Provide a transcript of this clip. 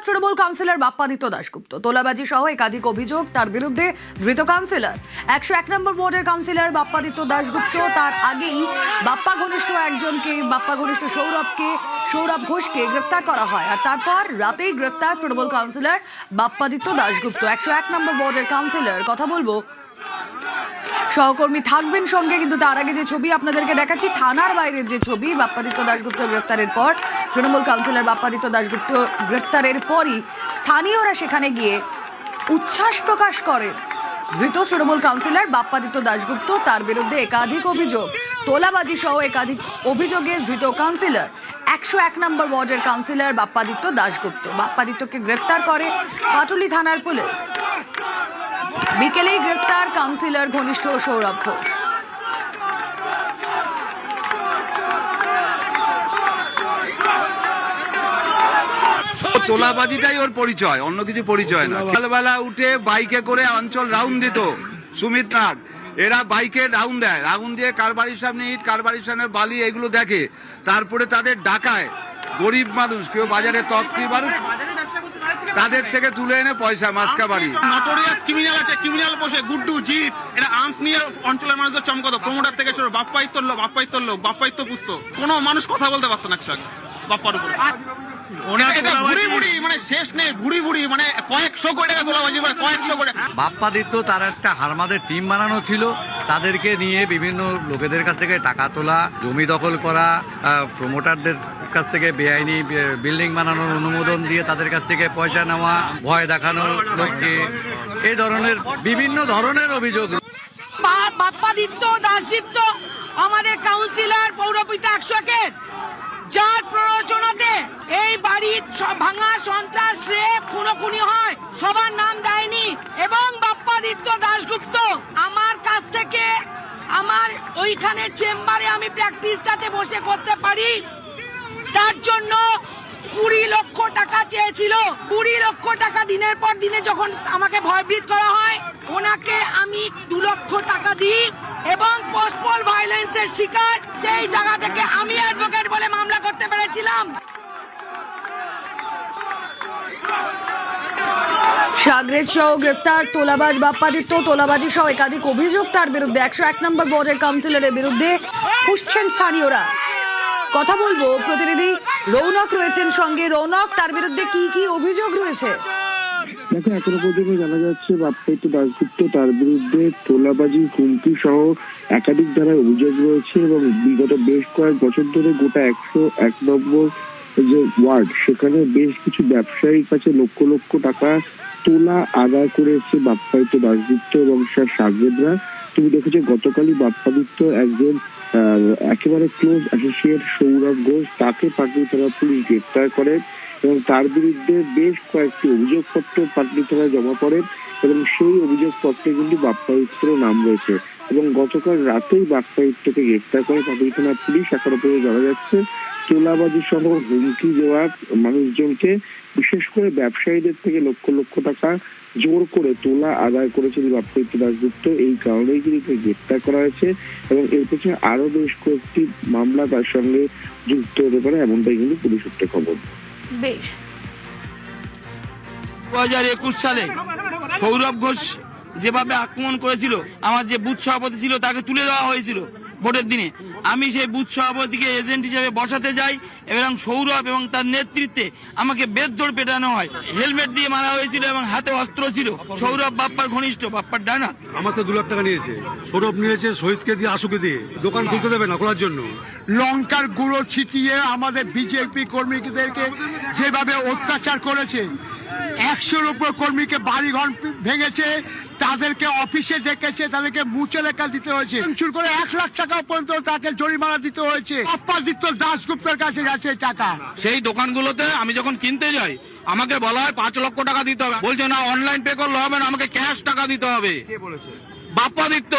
Trinamool councillor Bappaditya Dasgupta তোলাবাজি সহ একাধিক অভিযোগ তার বিরুদ্ধে। ধৃত কাউন্সিলর 101 নম্বর ওয়ার্ডের কাউন্সিলর বাপ্পাদিত্য দাশগুপ্ত। তার আগেই বাপ্পা ঘনিষ্ঠ সৌরভ ঘোষকে গ্রেফতার করা হয়, আর তারপর রাতেই গ্রেফতার তৃণমূল কাউন্সিলর বাপ্পাদিত্য দাশগুপ্ত। 101 নম্বর ওয়ার্ডের কাউন্সিলর। কথা বলবো, সহকর্মী থাকবেন সঙ্গে, কিন্তু তার আগে যে ছবি আপনাদেরকে দেখাচ্ছি, থানার বাইরের যে ছবি, বাপ্পাদিত্য দাশগুপ্ত গ্রেফতারের পর তৃণমূল কাউন্সিলর বাপ্পাদিত্য দাশগুপ্ত গ্রেফতারের পরই স্থানীয়রা সেখানে গিয়ে উচ্ছ্বাস প্রকাশ করেন। ধৃত তৃণমূল কাউন্সিলর বাপ্পাদিত্য দাশগুপ্ত, তার বিরুদ্ধে একাধিক অভিযোগ, তোলাবাজি সহ একাধিক অভিযোগে ধৃত কাউন্সিলর 101 নম্বর ওয়ার্ডের কাউন্সিলর বাপ্পাদিত্য দাশগুপ্ত। বাপ্পাদিত্যকে গ্রেফতার করে পাটুলি থানার পুলিশ। বিকেলেই গ্রেফতার কাউন্সিলর ঘনিষ্ঠ সৌরভ ঘোষ। তোলাবাজিটাই ওর পরিচয়, অন্য কিছু পরিচয় না। সকালবেলা উঠে বাইকে করে অঞ্চল রাউন্ড দিত সুমিত নাগ। এরা বাইকে রাউন্ড দেয়, রাউন্ড দিয়ে কার বাড়ির সামনে ইট, কার বাড়ির সামনে বালি, এগুলো দেখে। তারপরে তাদের ডাকায় গরিব মানুষ, কেউ বাজারে তকরি মানুষ, তাদের থেকে তুলে এনে পয়সা মাসকা বাড়ি। নটোরিয়াস ক্রিমিনাল আছে, ক্রিমিনাল বসে গুড্ডু জিত, এরা আর্মস নিয়ে অঞ্চলের মানুষদের চমকাতো। প্রমোটার থেকে শুরু, বাপ্পাইত্য পুস্ত, কোনো মানুষ কথা বলতে পারতো না একসাথে বাপ্পার উপরে। বাপ্পাদিত্য তার একটা হারমাদের টিম বানানো ছিল, তাদেরকে নিয়ে বিভিন্ন লোকেদের কাছ থেকে টাকা তোলা, জমি দখল করা, প্রমোটারদের কাছ থেকে বেআইনি বিল্ডিং বানানোর অনুমোদন দিয়ে তাদের কাছ থেকে পয়সা নেওয়া, ভয় দেখানোর লোককে, এই ধরনের বিভিন্ন ধরনের অভিযোগ। বাপ্পাদিত্য দাশগুপ্ত আমাদের কাউন্সিলর পৌরপিতা 101, যার প্ররোচনাতে এই বাড়ির ভাঙা, সন্ত্রাস, রেপ, খুনোখুনি হয়, সবার নাম দেয়নি। এবং বাপ্পাদিত্য দাশগুপ্ত আমার কাছ থেকে আমার ওইখানে চেম্বারে আমি প্র্যাকটিসটাতে বসে করতে পারি, তার জন্য 20 লক্ষ টাকা চেয়েছিল। 20 লক্ষ টাকা দিনের পর দিনে যখন আমাকে ভয়ভীত করা হয়, ওনাকে আমি 2 লক্ষ টাকা দিই এবং পোস্টপল ভায়োলেন্সের শিকার, সেই জায়গা থেকে আমি অ্যাডভোকেট বলে মামলা করতে পেরেছিলাম। সাগরেদ সহ গ্রেফতার তোলাবাজ বাপ্পাদিত্য। তোলাবাজি সহ একাধিক অভিযোগ তার বিরুদ্ধে। 101 নম্বর ওয়ার্ডের কাউন্সিলরের বিরুদ্ধে খুঁজছেন স্থানীয়রা। কথা বলবো, প্রতিনিধি রৌনক রয়েছেন সঙ্গে। রৌনক, তার বিরুদ্ধে কি কি অভিযোগ রয়েছে? দেখো, এখনো পর্যন্ত জানা যাচ্ছে বাপ্পাদিত্য দাশগুপ্ত, তার বিরুদ্ধে তোলাবাজি, হুমকি সহ একাধিক ধারায় অভিযোগ রয়েছে এবং বিগত বেশ কয়েক বছর ধরে গোটা 101 নম্বর যে ওয়ার্ড, সেখানে বেশ কিছু ব্যবসায়ীর কাছে লক্ষ লক্ষ টাকা তোলা আদায় করেছে বাপ্পাদিত্য দাশগুপ্ত এবং সাগরেদরা। তুমি দেখেছো গতকালই বাপ্পাদিত্য একজন একেবারে ক্লোজ অ্যাসোসিয়েট সৌরভ ঘোষ, তাকে পাটুলি থানা পুলিশ গ্রেফতার করেন এবং তার বিরুদ্ধে বেশ কয়েকটি অভিযোগপত্র পাটুলি থানায় জমা পড়েন এবং সেই অভিযোগপত্রে কিন্তু বাপ্পাদিত্যর নাম রয়েছে। এবং গতকাল রাতেই বাপ্পাদিত্যকে গ্রেফতার করে পাটুলি থানা পুলিশ। এখনো পর্যন্ত জানা যাচ্ছে তোলাবাজি সহ হুমকি দেওয়া মানুষজনকে, বিশেষ করে ব্যবসায়ীদের থেকে লক্ষ লক্ষ টাকা জোর করে তোলা আদায় করেছিল বাপ্পাদিত্য দাশগুপ্ত। এই কারণেই কিন্তু গ্রেফতার করা হয়েছে এবং এর পেছনে আরো বেশ কয়েকটি মামলা তার সঙ্গে যুক্ত হতে পারে, এমনটাই কিন্তু পুলিশ সূত্রে খবর। বেশ, 2021 সালে সৌরভ ঘোষ যেভাবে আক্রমণ করেছিল, আমার যে বুথ সভাপতি ছিল তাকে তুলে দেওয়া হয়েছিল ভোটের দিনে। আমি সেই বুথ সভাপতিকে এজেন্ট হিসেবে বসাতে যাই এবং সৌরভ এবং তার নেতৃত্বে আমাকে বেধড় পেটানো হয়। হেলমেট দিয়ে মারা হয়েছিল এবং হাতে অস্ত্র ছিল। সৌরভ বাপ্পার ঘনিষ্ঠ, বাপ্পার ডানা। আমার তো 2 লাখ টাকা নিয়েছে, সৌরভ নিয়েছে শহীদকে দিয়ে, আশুকে দিয়ে। দোকান খুলতে দেবে না খোলার জন্য। লঙ্কার গুঁড়ো ছিটিয়ে আমাদের বিজেপি কর্মীদেরকে যেভাবে অত্যাচার করেছে, 100-র উপর কর্মীকে বাড়িঘর ভেঙেছে, তাদেরকে অফিসে ডেকেছে, তাদেরকে মুচে লেখা দিতে হয়েছে, চুর করে 1 লাখ টাকা পর্যন্ত তাকে জরিমানা দিতে হয়েছে। বাপ্পাদিত্য দাশগুপ্তের কাছে গেছে টাকা। সেই দোকানগুলোতে আমি যখন কিনতে যাই আমাকে বলা হয় 5 লক্ষ টাকা দিতে হবে, বলছে না অনলাইন পে করলে হবে না, আমাকে ক্যাশ টাকা দিতে হবে। বাপ্পাদিত্য